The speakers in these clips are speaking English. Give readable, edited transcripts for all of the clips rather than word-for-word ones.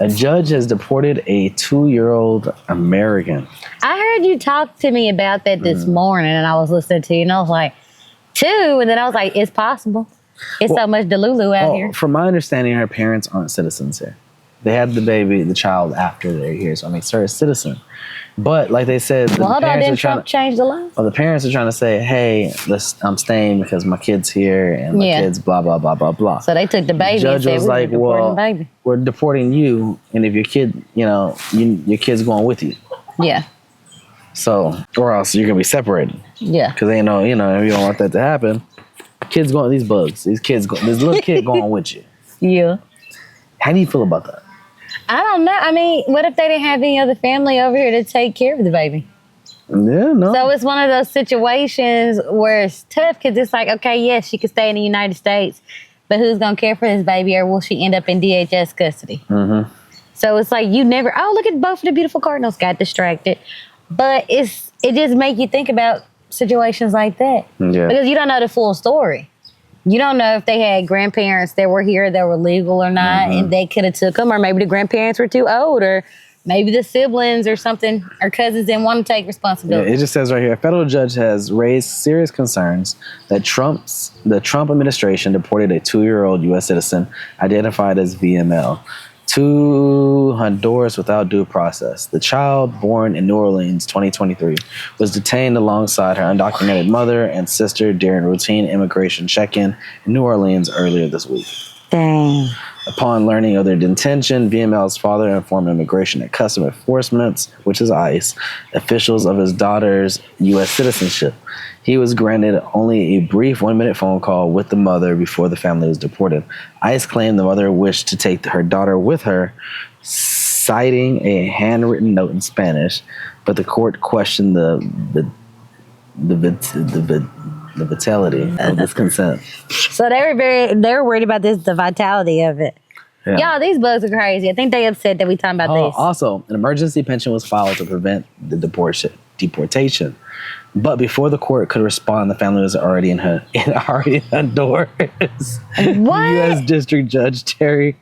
A judge has deported a 2-year-old American. I heard you talk to me about that this morning, and I was listening to you, and I was like, 2? And then I was like, it's possible. It's so much Delulu out here. From my understanding, her parents aren't citizens here. They had the child after they're here, so it makes her a citizen. But like they said, didn't Trump change the law? Well, the parents are trying to say, hey, I'm staying because my kid's here and my kid's blah, blah, blah, blah, blah. So they took the baby. The judge was like, well, baby. We're deporting you, and if your kid, your kid's going with you. Yeah. So, or else you're going to be separated. Yeah. Because they know, if you don't want that to happen, kids going, this little kid going with you. Yeah. How do you feel about that? I don't know. I mean, what if they didn't have any other family over here to take care of the baby? Yeah, no. So it's one of those situations where it's tough because it's like, okay, yes, she could stay in the United States, but who's going to care for this baby, or will she end up in DHS custody? Mm-hmm. So it's like look at both of the beautiful Cardinals got distracted. But it just make you think about situations like that. Yeah. Because you don't know the full story. You don't know if they had grandparents that were here that were legal or not, and they could have took them, or maybe the grandparents were too old, or maybe the siblings or something, or cousins didn't want to take responsibility. Yeah, it just says right here, a federal judge has raised serious concerns that the Trump administration deported a 2-year-old U.S. citizen identified as VML to Honduras without due process. The child, born in New Orleans 2023, was detained alongside her undocumented mother and sister during routine immigration check-in in New Orleans earlier this week. Dang. Upon learning of their detention, VML's father informed Immigration and Customs Enforcement, which is ICE, officials of his daughter's U.S. citizenship. He was granted only a brief 1-minute phone call with the mother before the family was deported. ICE claimed the mother wished to take her daughter with her, citing a handwritten note in Spanish, but the court questioned the vitality of this consent. So they were worried about the vitality of it. Yeah. Y'all, these bugs are crazy. I think they upset that we talking about this. Also, an emergency pension was filed to prevent the deportation. But before the court could respond, the family was already in Honduras. What? U.S. District Judge Terry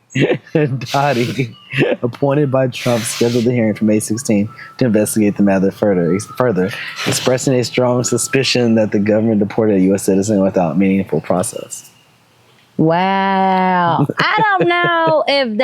Dottie, appointed by Trump, scheduled the hearing for May 16 to investigate the matter further, expressing a strong suspicion that the government deported a U.S. citizen without meaningful process. Wow. I don't know if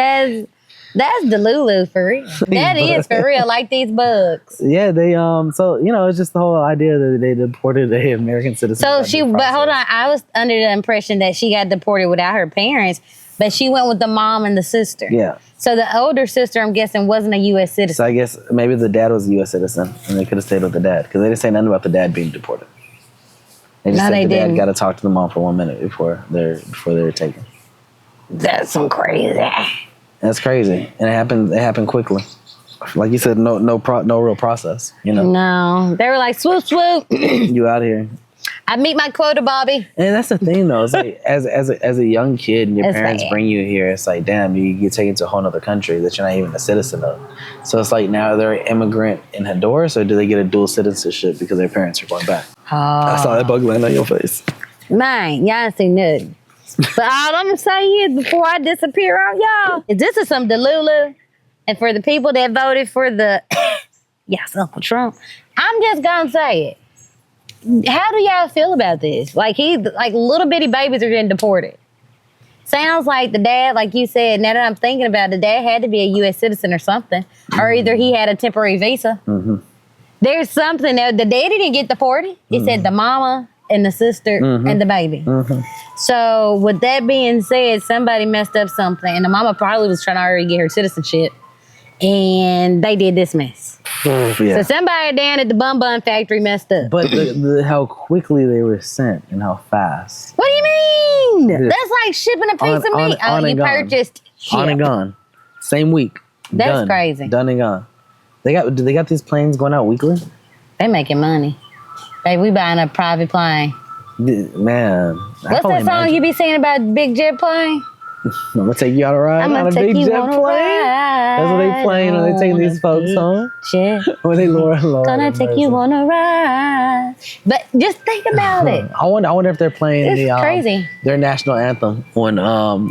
that's Delulu for real. That is for real, like these bugs. Yeah, they so it's just the whole idea that they deported a American citizen. So but hold on, I was under the impression that she got deported without her parents, but she went with the mom and the sister. Yeah. So the older sister, I'm guessing, wasn't a U.S. citizen. So I guess maybe the dad was a U.S. citizen, and they could have stayed with the dad because they didn't say nothing about the dad being deported. They just said the dad got to talk to the mom for 1 minute before they're taken. That's some crazy. That's crazy, and it happened quickly. Like you said, no real process. No, they were like swoop swoop. You out here. I meet my quota, Bobby. And that's the thing, though. It's like as a young kid, and your parents bring you here. It's like, damn, you get taken to a whole other country that you're not even a citizen of. So it's like, now they're an immigrant in Honduras, or do they get a dual citizenship because their parents are going back? Oh. I saw that bug land on your face. Man, y'all ain't seen nothing. But all I'm gonna say is, before I disappear on y'all, this is some Delulu, and for the people that voted for the Uncle Trump, I'm just gonna say it. How do y'all feel about this? Like little bitty babies are getting deported. Sounds like the dad, like you said, now that I'm thinking about it, the dad had to be a U.S. citizen or something, or either he had a temporary visa. Mm-hmm. There's something that the daddy didn't get deported. It said the mama and the sister and the baby. Mm-hmm. So with that being said, somebody messed up something, and the mama probably was trying to already get her citizenship, and they did this mess. Yeah. So somebody down at the Bun Bun factory messed up. But how quickly they were sent and how fast. What do you mean? That's like shipping a piece of meat. You purchased shit. On and gone. Same week. That's crazy. Done and gone. Do they got these planes going out weekly? They making money. Baby, we buying a private plane. Man. What's that song you be singing about big jet plane? I'm gonna take you on a ride on a big jet plane. That's what they playing when they taking these folks home. When they Lord, gonna take you on a ride. But just think about it. I wonder if they're playing It's crazy. Their national anthem when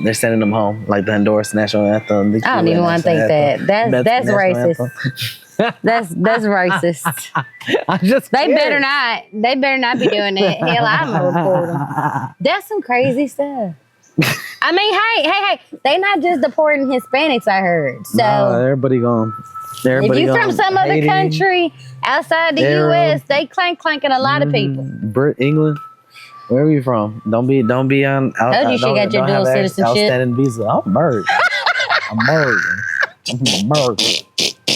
they're sending them home, like the Honduras national anthem. I don't even want to think that. That's racist. That's racist. I'm just They better not. They better not be doing that. Hell, I'm gonna report them. That's some crazy stuff. I mean, hey, they not just deporting Hispanics, I heard. So everybody going. If you from some other country outside the U.S., they clanking a lot of people. England, wherever you from, don't be on. Told you she got your dual citizenship. Outstanding visa. I'm merged.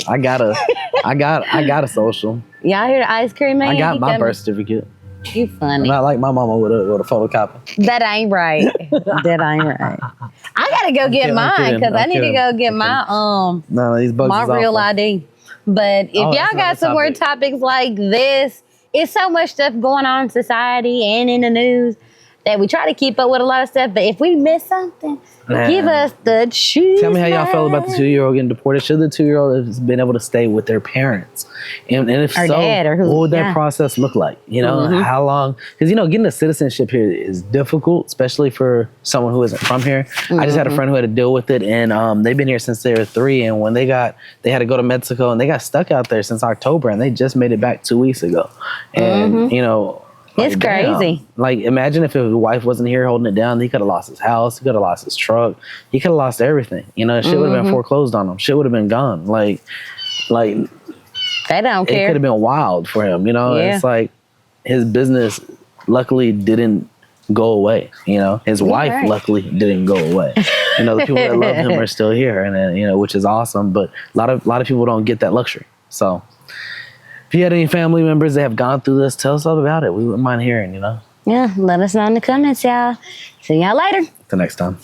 I got a social. Y'all hear the ice cream man? I got my birth certificate. You funny. Not like my mama with a photocopy. That ain't right. That ain't right. I gotta go get mine because I need to go get my these bugs my real ID. But if y'all got some more topics like this, it's so much stuff going on in society and in the news that we try to keep up with a lot of stuff. But if we miss something, give us the truth. Tell me how y'all felt about the 2-year-old getting deported. Should the 2-year-old have been able to stay with their parents? And if or so, dad or who, what would that process look like? You know, how long? Because, getting a citizenship here is difficult, especially for someone who isn't from here. I just had a friend who had to deal with it, and they've been here since they were 3. And when they had to go to Mexico, and they got stuck out there since October, and they just made it back 2 weeks ago. And, it's crazy. Damn. Like, imagine if his wife wasn't here holding it down. He could have lost his house. He could have lost his truck. He could have lost everything. Shit would have been foreclosed on him. Shit would have been gone. Like they don't care. It could have been wild for him. Yeah. It's like his business luckily didn't go away. His wife luckily didn't go away. The people that love him are still here, and then, which is awesome. But a lot of people don't get that luxury. So. If you had any family members that have gone through this, tell us all about it. We wouldn't mind hearing, Yeah, let us know in the comments, y'all. See y'all later. Till next time.